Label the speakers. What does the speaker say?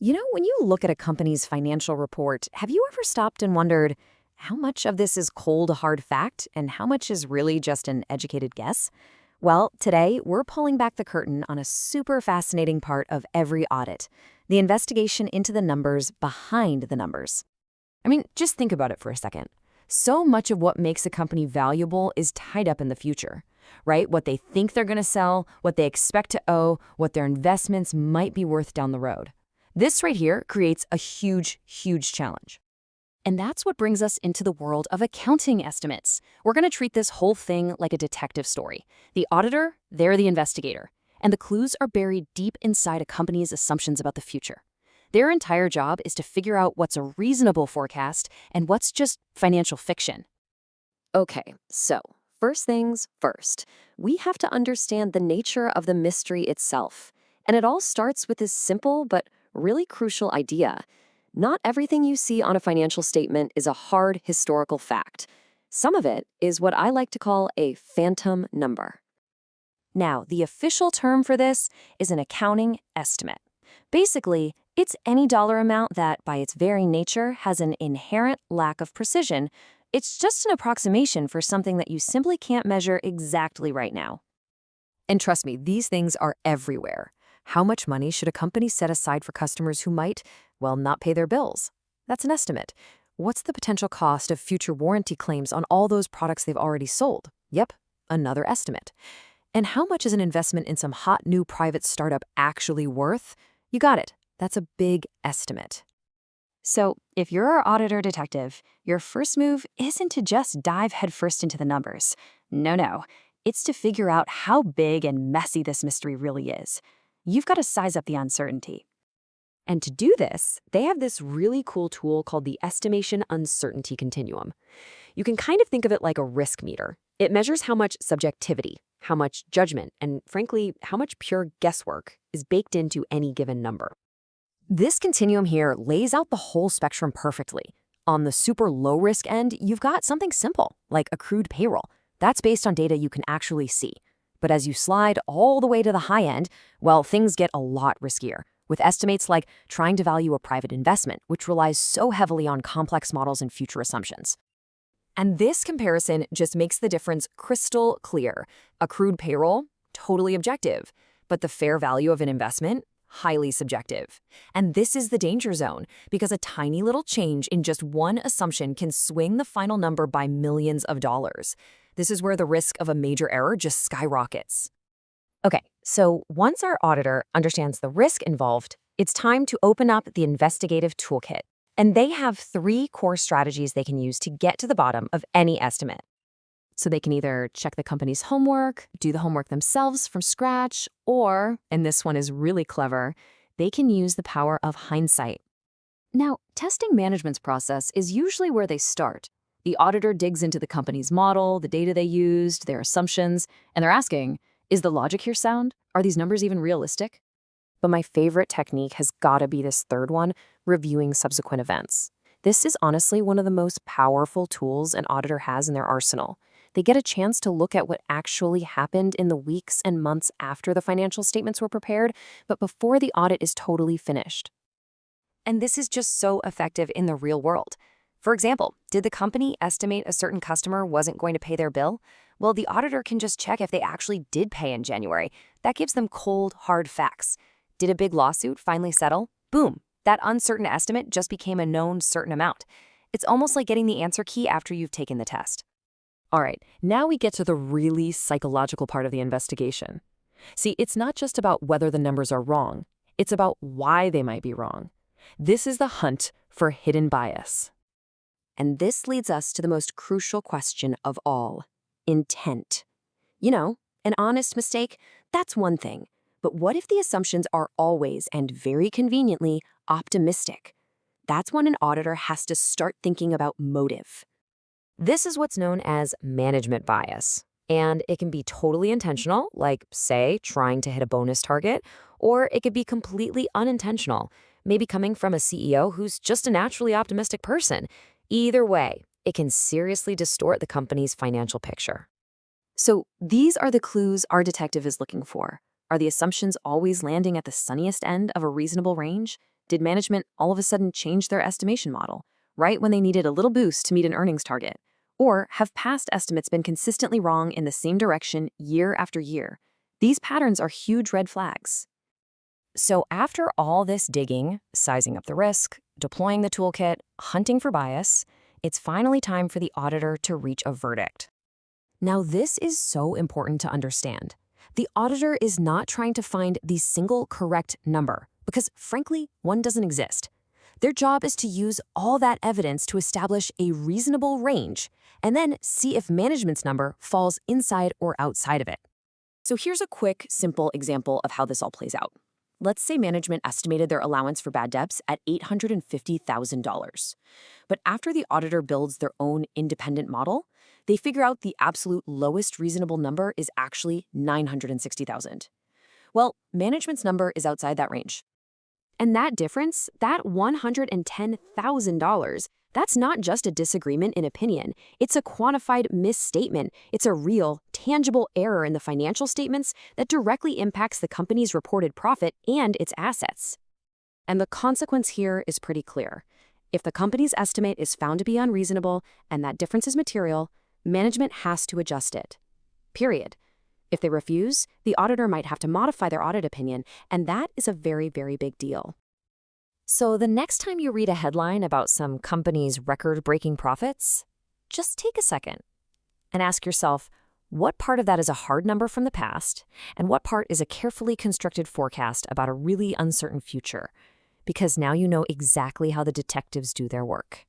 Speaker 1: When you look at a company's financial report, have you ever stopped and wondered how much of this is cold, hard fact and how much is really just an educated guess? Well, today we're pulling back the curtain on a super fascinating part of every audit, the investigation into the numbers behind the numbers.
Speaker 2: I mean, just think about it for a second. So much of what makes a company valuable is tied up in the future, right? What they think they're going to sell, what they expect to owe, what their investments might be worth down the road. This right here creates a huge, huge challenge.
Speaker 3: And that's what brings us into the world of accounting estimates. We're going to treat this whole thing like a detective story. The auditor, they're the investigator, and the clues are buried deep inside a company's assumptions about the future. Their entire job is to figure out what's a reasonable forecast and what's just financial fiction.
Speaker 1: Okay, so first things first, we have to understand the nature of the mystery itself. And it all starts with this simple but really crucial idea. Not everything you see on a financial statement is a hard historical fact. Some of it is what I like to call a phantom number. Now, the official term for this is an accounting estimate. Basically, it's any dollar amount that, by its very nature, has an inherent lack of precision. It's just an approximation for something that you simply can't measure exactly right now.
Speaker 2: And trust me, these things are everywhere. How much money should a company set aside for customers who might, well, not pay their bills? That's an estimate. What's the potential cost of future warranty claims on all those products they've already sold? Yep, another estimate. And how much is an investment in some hot new private startup actually worth? You got it. That's a big estimate.
Speaker 3: So, if you're our auditor detective, your first move isn't to just dive headfirst into the numbers. No. It's to figure out how big and messy this mystery really is. You've got to size up the uncertainty.
Speaker 2: And to do this, they have this really cool tool called the Estimation Uncertainty Continuum. You can kind of think of it like a risk meter. It measures how much subjectivity, how much judgment, and frankly, how much pure guesswork is baked into any given number. This continuum here lays out the whole spectrum perfectly. On the super low-risk end, you've got something simple, like accrued payroll. That's based on data you can actually see. But as you slide all the way to the high end, well, things get a lot riskier, with estimates like trying to value a private investment, which relies so heavily on complex models and future assumptions. And this comparison just makes the difference crystal clear. Accrued payroll, totally objective, but the fair value of an investment, highly subjective. And this is the danger zone, because a tiny little change in just one assumption can swing the final number by millions of dollars. This is where the risk of a major error just skyrockets. Okay, so once our auditor understands the risk involved, it's time to open up the investigative toolkit. And they have 3 core strategies they can use to get to the bottom of any estimate. So they can either check the company's homework, do the homework themselves from scratch, or, and this one is really clever, they can use the power of hindsight.
Speaker 3: Now, testing management's process is usually where they start. The auditor digs into the company's model, the data they used, their assumptions, and they're asking, is the logic here sound? Are these numbers even realistic?
Speaker 1: But my favorite technique has got to be this third one, reviewing subsequent events. This is honestly one of the most powerful tools an auditor has in their arsenal. They get a chance to look at what actually happened in the weeks and months after the financial statements were prepared, but before the audit is totally finished.
Speaker 2: And this is just so effective in the real world. For example, did the company estimate a certain customer wasn't going to pay their bill? Well, the auditor can just check if they actually did pay in January. That gives them cold, hard facts. Did a big lawsuit finally settle? Boom, that uncertain estimate just became a known certain amount. It's almost like getting the answer key after you've taken the test. All right, now we get to the really psychological part of the investigation. See, it's not just about whether the numbers are wrong. It's about why they might be wrong. This is the hunt for hidden bias. And this leads us to the most crucial question of all, intent. An honest mistake, that's one thing. But what if the assumptions are always and very conveniently optimistic? That's when an auditor has to start thinking about motive. This is what's known as management bias. And it can be totally intentional, like, say, trying to hit a bonus target, or it could be completely unintentional, maybe coming from a CEO who's just a naturally optimistic person. Either way, it can seriously distort the company's financial picture. So these are the clues our detective is looking for. Are the assumptions always landing at the sunniest end of a reasonable range?
Speaker 3: Did management all of a sudden change their estimation model, right when they needed a little boost to meet an earnings target? Or have past estimates been consistently wrong in the same direction year after year? These patterns are huge red flags.
Speaker 2: So after all this digging, sizing up the risk, deploying the toolkit, hunting for bias, it's finally time for the auditor to reach a verdict. Now, this is so important to understand. The auditor is not trying to find the single correct number, because frankly, one doesn't exist. Their job is to use all that evidence to establish a reasonable range, and then see if management's number falls inside or outside of it.
Speaker 3: So here's a quick, simple example of how this all plays out. Let's say management estimated their allowance for bad debts at $850,000. But after the auditor builds their own independent model, they figure out the absolute lowest reasonable number is actually $960,000. Well, management's number is outside that range.
Speaker 2: And that difference, that $110,000, that's not just a disagreement in opinion. It's a quantified misstatement. It's a real, tangible error in the financial statements that directly impacts the company's reported profit and its assets. And the consequence here is pretty clear. If the company's estimate is found to be unreasonable and that difference is material, management has to adjust it. Period. If they refuse, the auditor might have to modify their audit opinion, and that is a very, very big deal. So the next time you read a headline about some company's record-breaking profits, just take a second and ask yourself, what part of that is a hard number from the past, and what part is a carefully constructed forecast about a really uncertain future? Because now you know exactly how the detectives do their work.